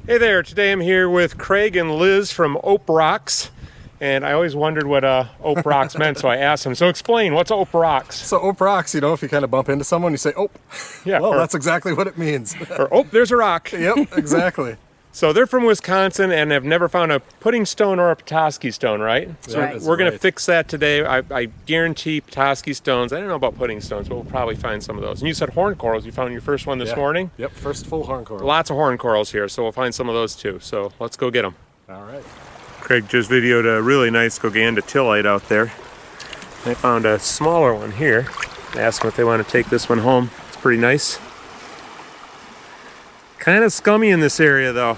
Hey there, today I'm here with Craig and Liz from OPE Rocks, and I always wondered what OPE Rocks meant, so I asked them. So explain, what's OPE Rocks? So OPE Rocks, you know, if you kind of bump into someone, you say, "Oh," Yeah, well, that's exactly what it means. Or, oh, there's a rock. Yep, exactly. So they're from Wisconsin and have never found a pudding stone or a Petoskey stone, right? So Right. we're going to fix that today. I guarantee Petoskey stones. I don't know about pudding stones, but we'll probably find some of those. And you said horn corals. You found your first one this morning? Yep, first full horn coral. Lots of horn corals here, so we'll find some of those too. So let's go get them. All right. Craig just videoed a really nice Gogandotillite out there. I found a smaller one here. I asked them if they want to take this one home. It's pretty nice. Kind of scummy in this area though.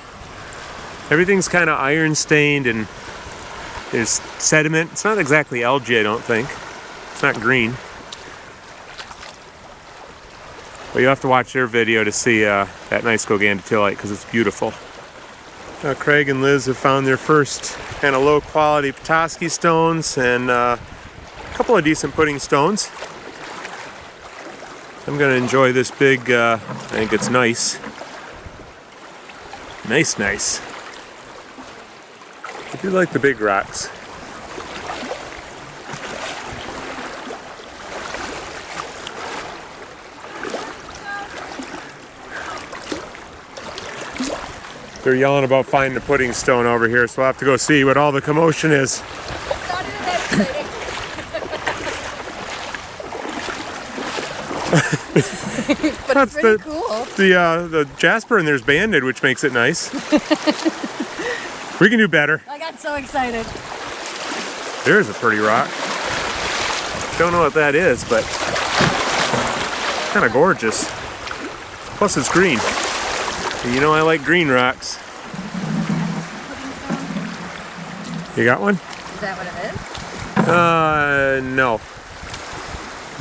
Everything's kind of iron stained and there's sediment. It's not exactly algae, I don't think. It's not green. But you have to watch their video to see that nice Gogandotillite because it's beautiful. Craig and Liz have found their first kind of low quality Petoskey stones and a couple of decent pudding stones. I'm going to enjoy this big, I think it's nice. Nice. I do like the big rocks. They're yelling about finding a pudding stone over here, so we'll have to go see what all the commotion is. But That's it's pretty cool. The jasper in there's banded, which makes it nice. We can do better. I got so excited. There's a pretty rock. Don't know what that is, but kind of gorgeous. Plus it's green. And you know I like green rocks. You got one? Is that what it is? No.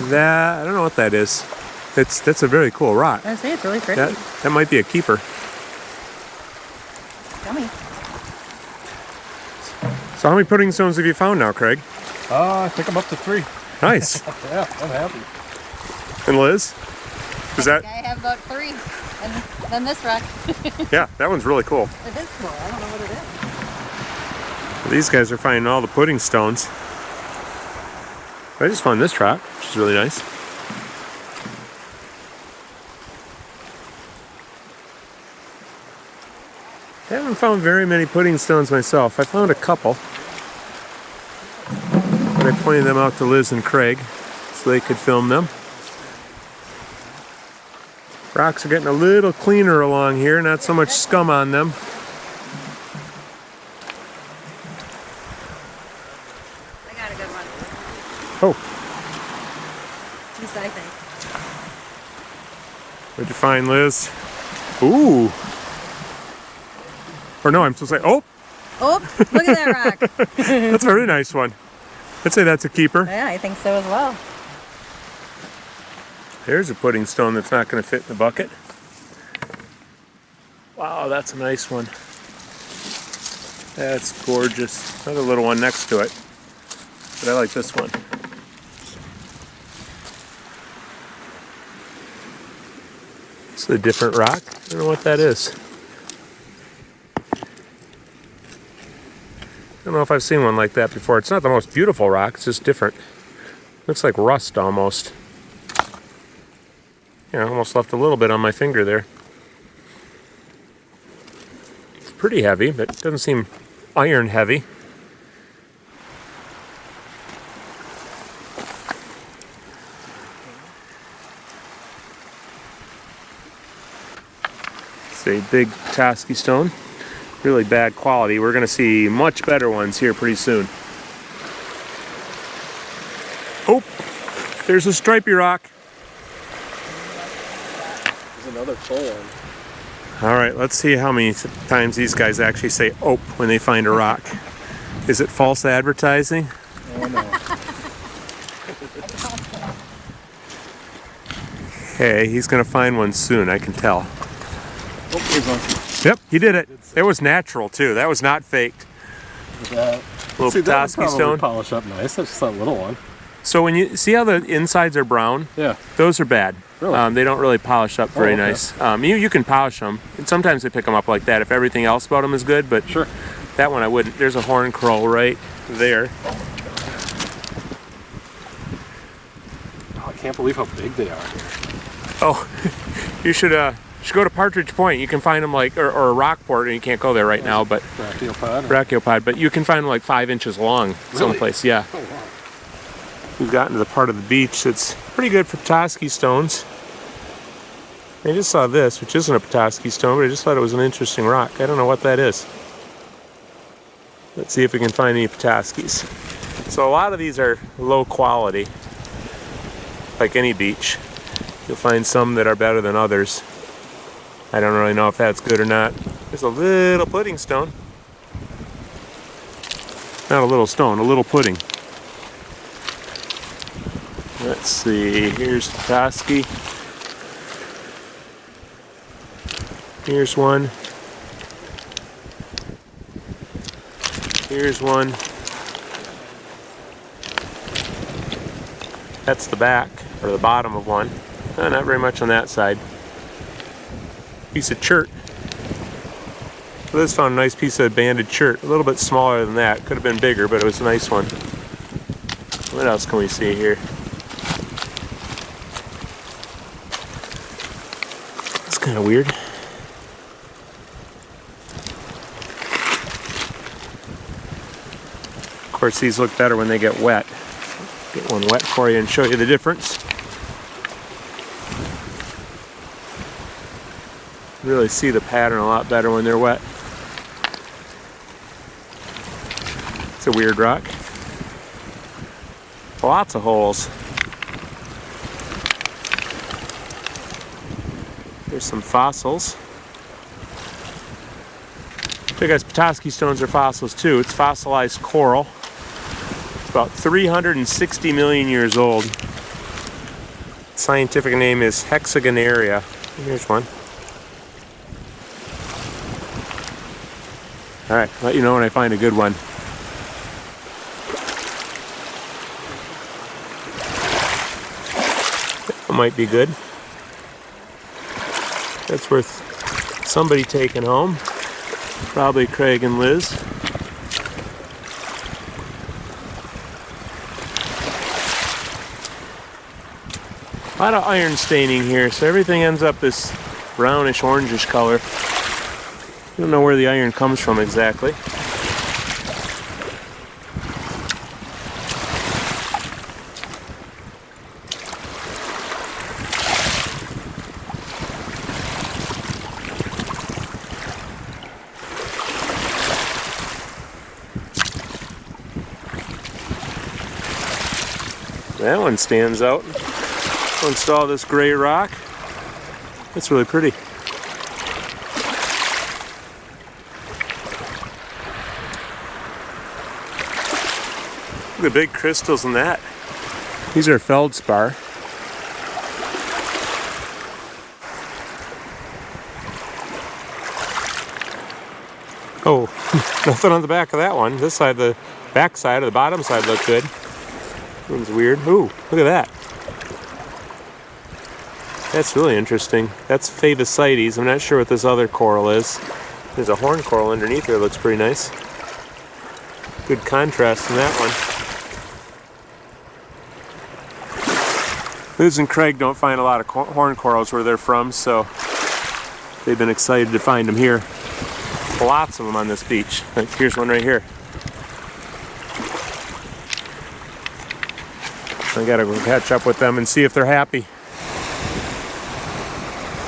That, I don't know what that is. That's a very cool rock. I say it's really pretty. That might be a keeper. Yummy. So how many pudding stones have you found now, Craig? I think I'm up to 3. Nice. Yeah, I'm happy. And Liz? Is that? I have about 3. And then this rock. Yeah, that one's really cool. It is cool. I don't know what it is. These guys are finding all the pudding stones. I just found this rock, which is really nice. I haven't found very many pudding stones myself. I found a couple. But I pointed them out to Liz and Craig so they could film them. Rocks are getting a little cleaner along here, not so much scum on them. I got a good one. Oh, At least I think. what'd you find, Liz? Ooh. Or no, I'm supposed to say, oh, Oh, look at that rock. that's a very nice one. I'd say that's a keeper. Yeah, I think so as well. There's a pudding stone that's not going to fit in the bucket. Wow, that's a nice one. That's gorgeous. Another little one next to it. But I like this one. It's a different rock. I don't know what that is. I don't know if I've seen one like that before. It's not the most beautiful rock, it's just different. Looks like rust almost. Yeah, I almost left a little bit on my finger there. It's pretty heavy, but it doesn't seem iron heavy. It's a big Paskki stone. Really bad quality. We're going to see much better ones here pretty soon. Oh, there's a stripy rock. There's another full one. All right, let's see how many times these guys actually say "ope" when they find a rock. Is it false advertising? Oh no. Okay, he's going to find one soon, I can tell. Oh, there's one. Yep, he did it. It was natural too. That was not faked. That. Little See, that would Petoskey probably stone. polish up nice. That's just that little one. So when you see how the insides are brown, Yeah. those are bad. Really? They don't really polish up very okay. nice. You can polish them, and sometimes they pick them up like that if everything else about them is good, but Sure. that one I wouldn't. There's a horn crow right there. Oh, I can't believe how big they are here. Oh, you should go to Partridge Point. You can find them like, or Rockport, and you can't go there right now, but Brachiopod, but you can find them like 5 inches long someplace. Yeah. Oh, wow. We've gotten to the part of the beach that's pretty good for Petoskey stones. I just saw this, which isn't a Petoskey stone, but I just thought it was an interesting rock. I don't know what that is. Let's see if we can find any Petoskies. So a lot of these are low quality, like any beach. You'll find some that are better than others. I don't really know if that's good or not. There's a little pudding stone. Not a little stone, a little pudding. Let's see, here's Paskki. Here's one. Here's one. That's the back, or the bottom of one. Not very much on that side. Piece of chert. So this found a nice piece of banded chert. A little bit smaller than that. Could have been bigger, but it was a nice one. What else can we see here? It's kind of weird. Of course, these look better when they get wet. Get one wet for you and show you the difference. Really see the pattern a lot better when they're wet. It's a weird rock. Lots of holes. There's some fossils. I guess Petoskey stones are fossils too. It's fossilized coral. It's about 360 million years old. Scientific name is hexagonaria. Here's one. All right, let you know when I find a good one. That might be good. That's worth somebody taking home. Probably Craig and Liz. A lot of iron staining here, so everything ends up this brownish, orangish color. I don't know where the iron comes from exactly. That one stands out. I'll install this gray rock. That's really pretty. Look at the big crystals in that. These are feldspar. Oh, nothing on the back of that one. This side, the back side or the bottom side looked good. That one's weird. Ooh, look at that. That's really interesting. That's Favosites. I'm not sure what this other coral is. There's a horn coral underneath here. It looks pretty nice. Good contrast in that one. Liz and Craig don't find a lot of horn corals where they're from, so they've been excited to find them here. Lots of them on this beach. Like, here's one right here. I gotta go catch up with them and see if they're happy.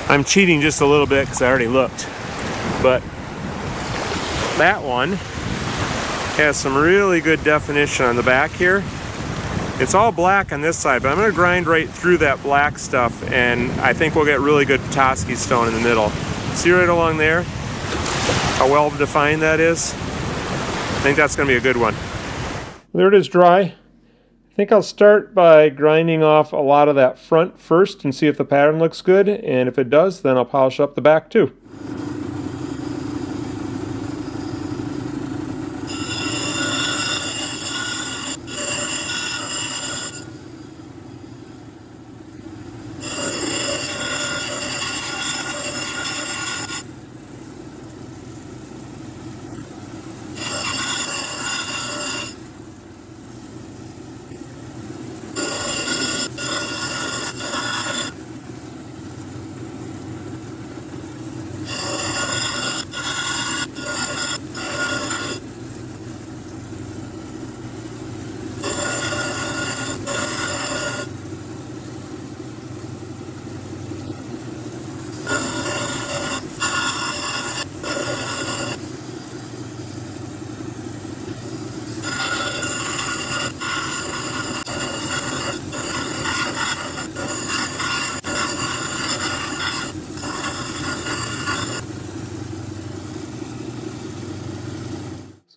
I'm cheating just a little bit because I already looked, but that one has some really good definition on the back here. It's all black on this side, but I'm going to grind right through that black stuff, and I think we'll get really good Petoskey stone in the middle. See right along there how well defined that is? I think that's going to be a good one. There it is, dry. I think I'll start by grinding off a lot of that front first and see if the pattern looks good, and if it does, then I'll polish up the back too.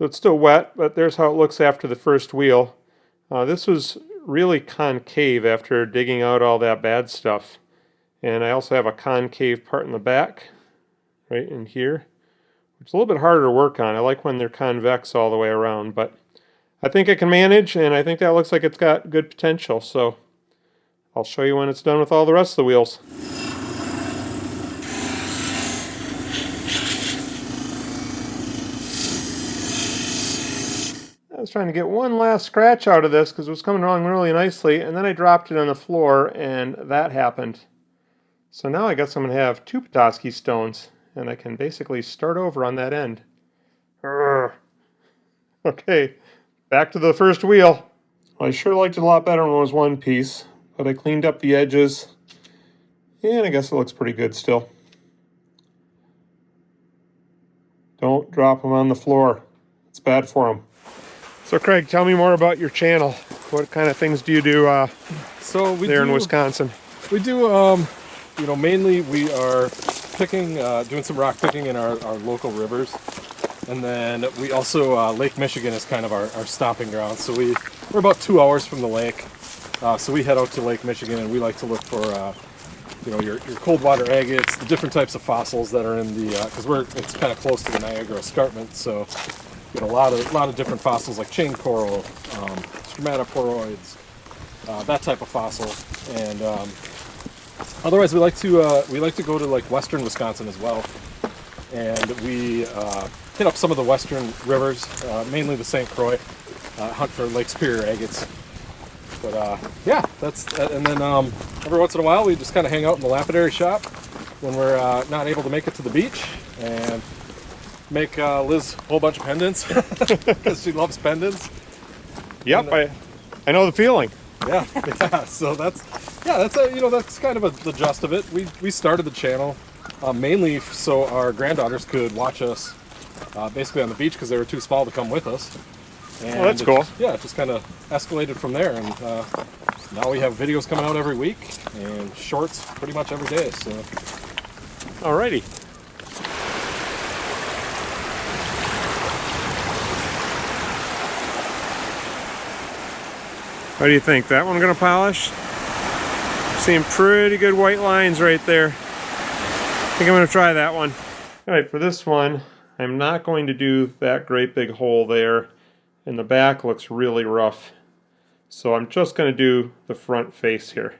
So it's still wet, but there's how it looks after the first wheel. This was really concave after digging out all that bad stuff. And I also have a concave part in the back, right in here. It's a little bit harder to work on. I like when they're convex all the way around, but I think I can manage, and I think that looks like it's got good potential. So I'll show you when it's done with all the rest of the wheels. I was trying to get one last scratch out of this because it was coming along really nicely, and then I dropped it on the floor and that happened. So now I guess I'm going to have 2 Petoskey stones, and I can basically start over on that end. Urgh. Okay, back to the first wheel. Well, I sure liked it a lot better when it was one piece, but I cleaned up the edges, and I guess it looks pretty good still. Don't drop them on the floor. It's bad for them. So Craig, tell me more about your channel. What kind of things do you do in Wisconsin? We do, you know, mainly we are picking, doing some rock picking in our local rivers. And then we also, Lake Michigan is kind of our stomping ground. So we're about 2 hours from the lake. So we head out to Lake Michigan and we like to look for, you know, your cold water agates, the different types of fossils that are in the, because it's kind of close to the Niagara Escarpment. So get a lot of different fossils like chain coral, stromatoporoids, that type of fossil. And otherwise, we like to go to like western Wisconsin as well, and we hit up some of the western rivers, mainly the St. Croix, hunt for Lake Superior agates. But yeah, that's and then every once in a while we just kind of hang out in the lapidary shop when we're not able to make it to the beach and make Liz a whole bunch of pendants because she loves pendants. Yep, and, I know the feeling. Yeah, yeah. So that's you know, that's kind of the gist of it. We started the channel mainly so our granddaughters could watch us basically on the beach because they were too small to come with us. And well, that's cool. It just kind of escalated from there, and now we have videos coming out every week and shorts pretty much every day. So, alrighty. What do you think? That one gonna polish? Seeing pretty good white lines right there. I think I'm gonna try that one. All right, for this one, I'm not going to do that great big hole there, and the back looks really rough. So I'm just gonna do the front face here.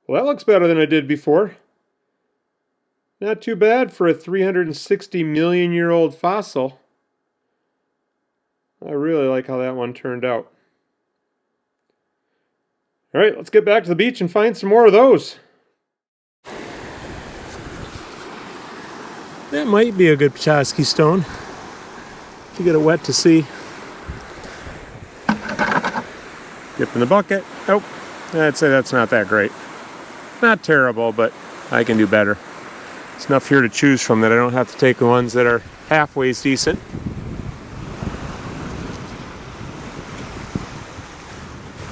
Well, that looks better than it did before. Not too bad for a 360 million year old fossil. I really like how that one turned out. All right, let's get back to the beach and find some more of those. That might be a good Petoskey stone. To get it wet to see. Dip in the bucket. Nope, I'd say that's not that great. Not terrible, but I can do better. It's enough here to choose from that I don't have to take the ones that are halfway decent.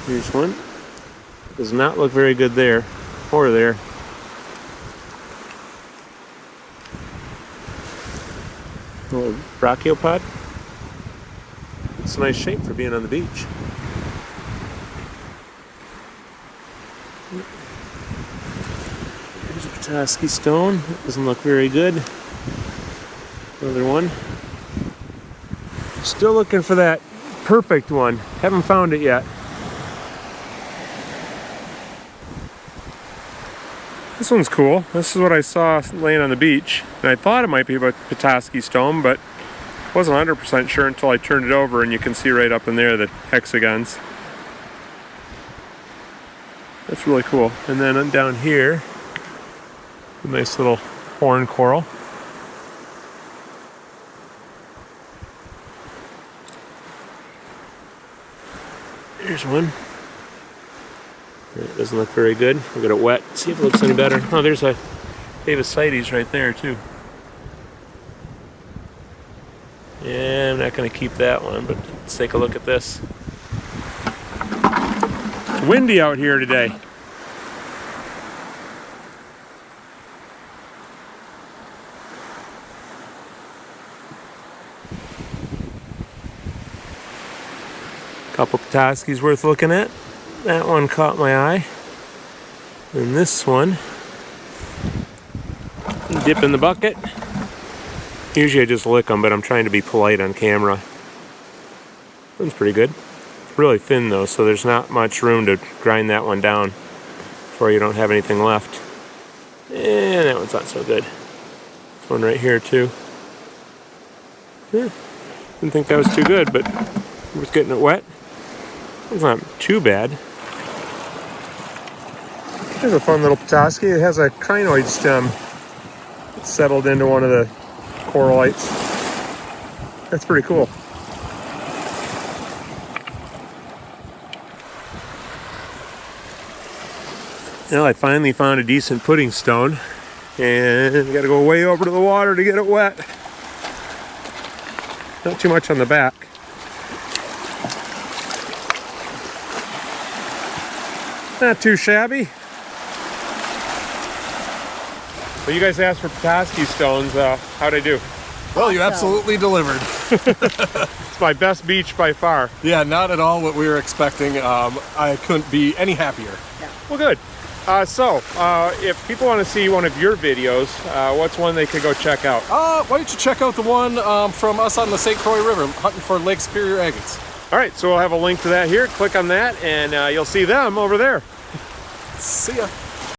Here's one. Does not look very good there or there. A little brachiopod. It's a nice shape for being on the beach. Here's a Petoskey stone. It doesn't look very good. Another one. Still looking for that perfect one. Haven't found it yet. This one's cool. This is what I saw laying on the beach. And I thought it might be a Petoskey stone, but wasn't 100% sure until I turned it over, and you can see right up in there the hexagons. That's really cool. And then down here, a nice little horn coral. Here's one. It doesn't look very good. We'll get it wet. See if it looks any better. Oh, there's a Davis right there too. Yeah, I'm not going to keep that one, but let's take a look at this. It's windy out here today. Couple Petoskey's worth looking at. That one caught my eye. And this one, dip in the bucket. Usually I just lick them, but I'm trying to be polite on camera. One's pretty good. It's really thin though, so there's not much room to grind that one down before you don't have anything left. And that one's not so good. This one right here too. Didn't think that was too good, but it was getting it wet. It's not too bad. Here's a fun little Petoskey. It has a crinoid stem. It's settled into one of the coralites. That's pretty cool. Well, I finally found a decent pudding stone, and gotta go way over to the water to get it wet. Not too much on the back. Not too shabby. Well, you guys asked for Petoskey stones. How'd I do? Well, you absolutely delivered. It's my best beach by far. Yeah, not at all what we were expecting. I couldn't be any happier. Yeah. Well, good. So, if people want to see one of your videos, what's one they could go check out? Why don't you check out the one from us on the St. Croix River, hunting for Lake Superior agates. All right, so we'll have a link to that here. Click on that, and you'll see them over there. See ya.